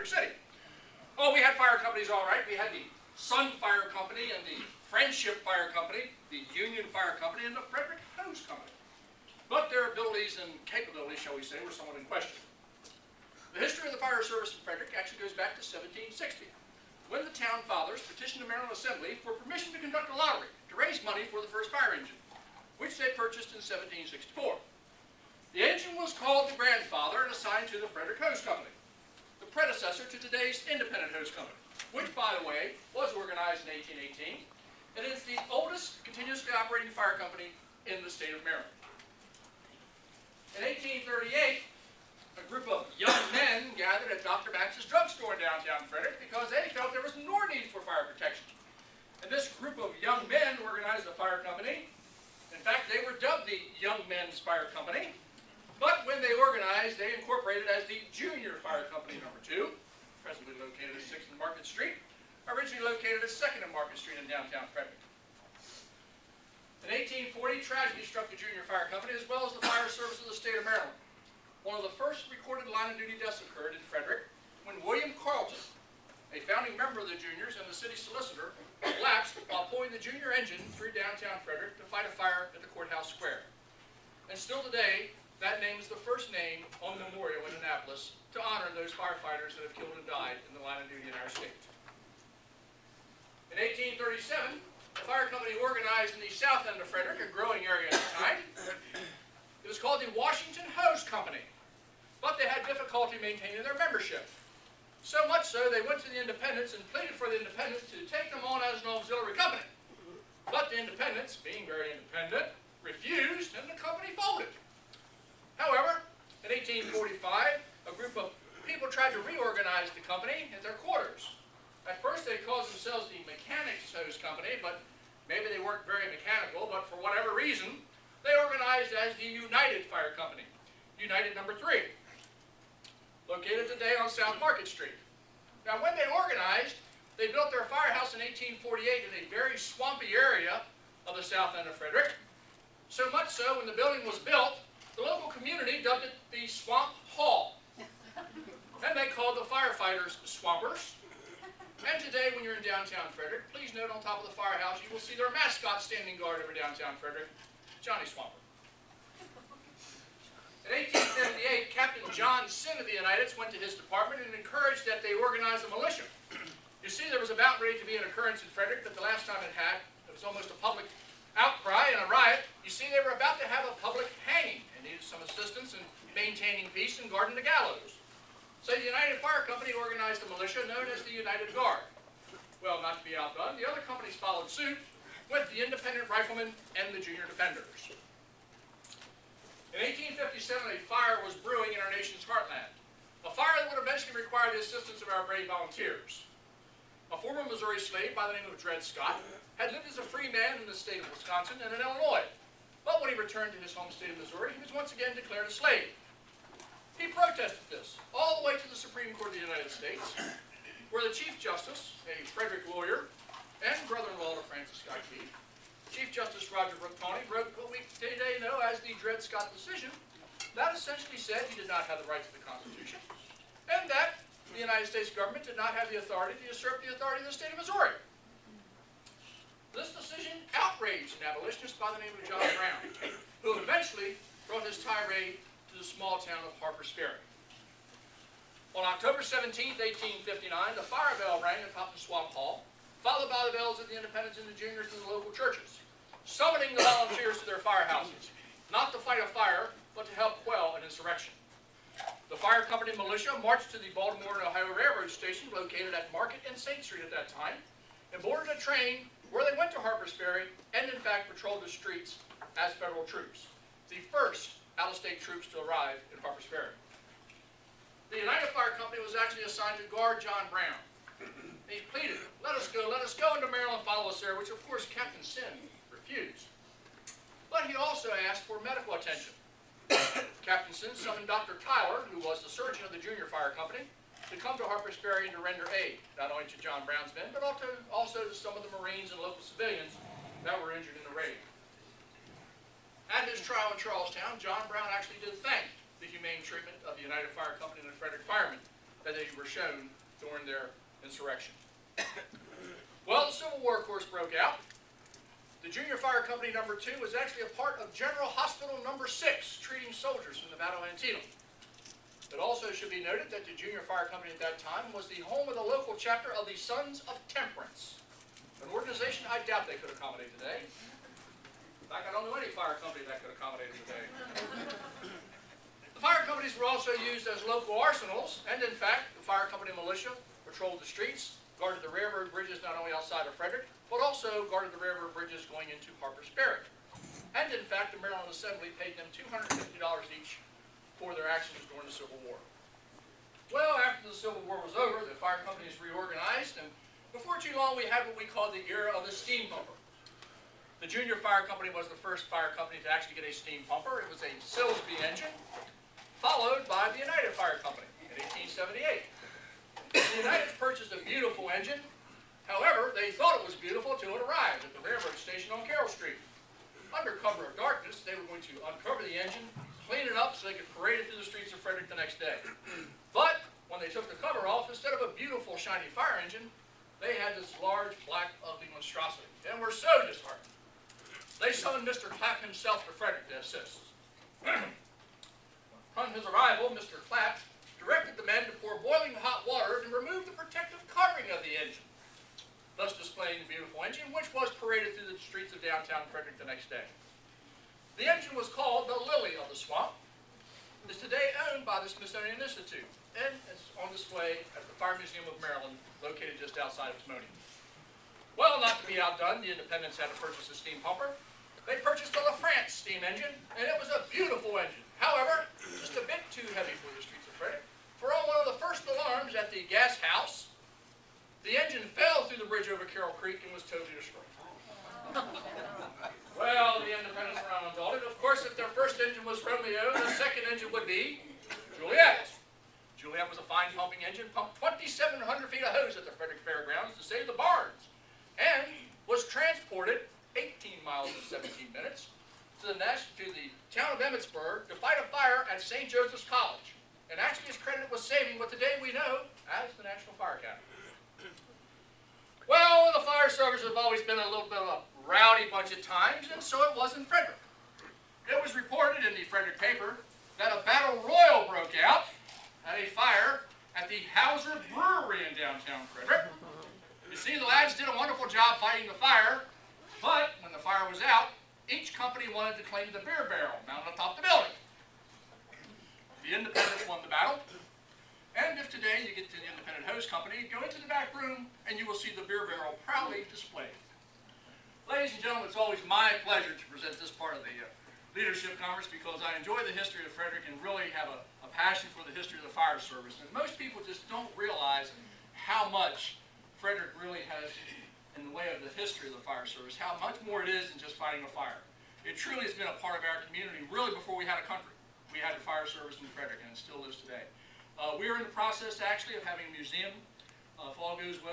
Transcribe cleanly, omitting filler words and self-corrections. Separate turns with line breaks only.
Frederick City. Oh, we had fire companies, all right. We had the Sun Fire Company and the Friendship Fire Company, the Union Fire Company, and the Frederick Hose Company. But their abilities and capabilities, shall we say, were somewhat in question. The history of the fire service in Frederick actually goes back to 1760, when the town fathers petitioned the Maryland Assembly for permission to conduct a lottery to raise money for the first fire engine, which they purchased in 1764. The engine was called the grandfather and assigned to the Frederick Hose Company, the predecessor to today's Independent Hose Company, which, by the way, was organized in 1818, and is the oldest continuously operating fire company in the state of Maryland. In 1838, a group of young men gathered at Dr. Max's drugstore in downtown Frederick because they felt there was more need for fire protection. And this group of young men organized a fire company. In fact, they were dubbed the Young Men's Fire Company. But when they organized, they incorporated as the Junior Fire Company No. 2, presently located at 6th and Market Street, originally located at 2nd and Market Street in downtown Frederick. In 1840, tragedy struck the Junior Fire Company as well as the fire service of the state of Maryland. One of the first recorded line-of-duty deaths occurred in Frederick when William Carleton, a founding member of the Juniors and the city solicitor, collapsed while pulling the Junior engine through downtown Frederick to fight a fire at the courthouse square. And still today, that name is the first name on the memorial in Annapolis to honor those firefighters that have killed and died in the line of duty in our state. In 1837, the fire company organized in the south end of Frederick, a growing area at the time. It was called the Washington Hose Company, but they had difficulty maintaining their membership. So much so, they went to the independents and pleaded for the independents to take them on as an auxiliary company. But the independents, being very independent, refused, and the company folded. However, in 1845, a group of people tried to reorganize the company at their quarters. At first, they called themselves the Mechanics Hose Company, but maybe they weren't very mechanical, but for whatever reason, they organized as the United Fire Company, United No. 3, located today on South Market Street. Now, when they organized, they built their firehouse in 1848 in a very swampy area of the south end of Frederick. So much so, when the building was built, the local community dubbed it the Swamp Hall. And they called the firefighters Swampers. And today, when you're in downtown Frederick, please note on top of the firehouse, you will see their mascot standing guard over downtown Frederick, Johnny Swamper. In 1858, Captain John Sin of the United went to his department and encouraged that they organize a militia. You see, there was about ready to be an occurrence in Frederick that the last time it was almost a public outcry and a riot. You see, they were about to have a public hanging and needed some assistance in maintaining peace and guarding the gallows. So the United Fire Company organized a militia known as the United Guard. Well, not to be outdone, the other companies followed suit with the Independent Riflemen and the Junior Defenders. In 1857, a fire was brewing in our nation's heartland, a fire that would eventually require the assistance of our brave volunteers. A former Missouri slave by the name of Dred Scott had lived as a free man in the state of Wisconsin and in Illinois, but when he returned to his home state of Missouri, he was once again declared a slave. He protested this all the way to the Supreme Court of the United States, where the Chief Justice, a Frederick lawyer and brother-in-law to Francis Scott Key, Chief Justice Roger Brooke Tawney, wrote what we today know as the Dred Scott decision. That essentially said he did not have the rights of the Constitution, and that the United States government did not have the authority to usurp the authority of the state of Missouri. This decision outraged an abolitionist by the name of John Brown, who eventually brought his tirade to the small town of Harper's Ferry. On October 17, 1859, the fire bell rang atop the Swamp Hall, followed by the bells of the Independents and the Juniors and the local churches, summoning the volunteers to their firehouses, not to fight a fire, but to help quell an insurrection. The fire company militia marched to the Baltimore and Ohio Railroad Station, located at Market and St. Street at that time, and boarded a train where they went to Harper's Ferry and, in fact, patrolled the streets as federal troops, the first out-of-state troops to arrive in Harper's Ferry. The United Fire Company was actually assigned to guard John Brown. He pleaded, let us go into Maryland, follow us there, which of course Captain Sin refused. But he also asked for medical attention. Captain Sin summoned Dr. Tyler, who was the surgeon of the Junior Fire Company, to come to Harper's Ferry and to render aid, not only to John Brown's men, but also to some of the Marines and local civilians that were injured in the raid. At his trial in Charlestown, John Brown actually did thank the humane treatment of the United Fire Company and the Frederick Firemen that they were shown during their insurrection. Well, the Civil War, of course, broke out. The Junior Fire Company No. 2 was actually a part of General Hospital No. 6, treating soldiers from the Battle of Antietam. It also should be noted that the Junior Fire Company at that time was the home of the local chapter of the Sons of Temperance, an organization I doubt they could accommodate today. In fact, I don't know any fire company that could accommodate it today. The fire companies were also used as local arsenals, and in fact, the fire company militia patrolled the streets, guarded the railroad bridges not only outside of Frederick, but also guarded the railroad bridges going into Harper's Ferry. And in fact, the Maryland Assembly paid them $250 each for their actions during the Civil War. Well, after the Civil War was over, the fire companies reorganized, and before too long we had what we call the era of the steam pumper. The Junior Fire Company was the first fire company to actually get a steam pumper. It was a Silsby engine, followed by the United Fire Company in 1878. The United purchased a beautiful engine. However, they thought it was beautiful until it arrived at the railroad station on Carroll Street. Under cover of darkness, they were going to uncover the engine, clean it up so they could parade it through the streets of Frederick the next day. But when they took the cover off, instead of a beautiful, shiny fire engine, they had this large, black, ugly monstrosity, and were so disheartened. They summoned Mr. Clapp himself to Frederick to assist. On his arrival, Mr. Clapp directed the men to pour boiling hot water and remove the protective covering of the engine, thus displaying the beautiful engine, which was paraded through the streets of downtown Frederick the next day. The engine was called the Lily of the Swamp. It is today owned by the Smithsonian Institute, and it's on display at the Fire Museum of Maryland, located just outside of Timonium. Well, not to be outdone, the Independents had to purchase a steam pumper. They purchased a LaFrance steam engine, and it was a beautiful engine. However, just a bit too heavy for the streets of Frederick. For on one of the first alarms at the gas house, the engine fell through the bridge over Carroll Creek and was totally destroyed. Well, the Independents were undaunted. Of course, if their first engine was Romeo, the second engine would be Juliet. Juliet was a fine pumping engine, pumped 2,700 feet of hose at the Frederick Fairgrounds to save the barns, and was transported 18 miles in 17 minutes to the town of Emmitsburg to fight a fire at St. Joseph's College, and actually is credited with saving what today we know as the National Fire Academy. Well, the fire service have always been a little bit of a rowdy bunch at times, and so it was in Frederick. It was reported in the Frederick paper that a battle royal broke out at a fire at the Hauser Brewery in downtown Frederick. You see, the lads did a wonderful job fighting the fire, but when the fire was out, each company wanted to claim the beer barrel mounted atop the building. The Independents won the battle, and if today you get to the Independent Hose Company, go into the back room and you will see the beer barrel proudly displayed. Ladies and gentlemen, it's always my pleasure to present this part of the leadership conference because I enjoy the history of Frederick and really have a passion for the history of the fire service. And most people just don't realize how much Frederick really has in the way of the history of the fire service, how much more it is than just fighting a fire. It truly has been a part of our community, really before we had a country. We had the fire service in Frederick, and it still is today. We are in the process, actually, of having a museum, if all goes well.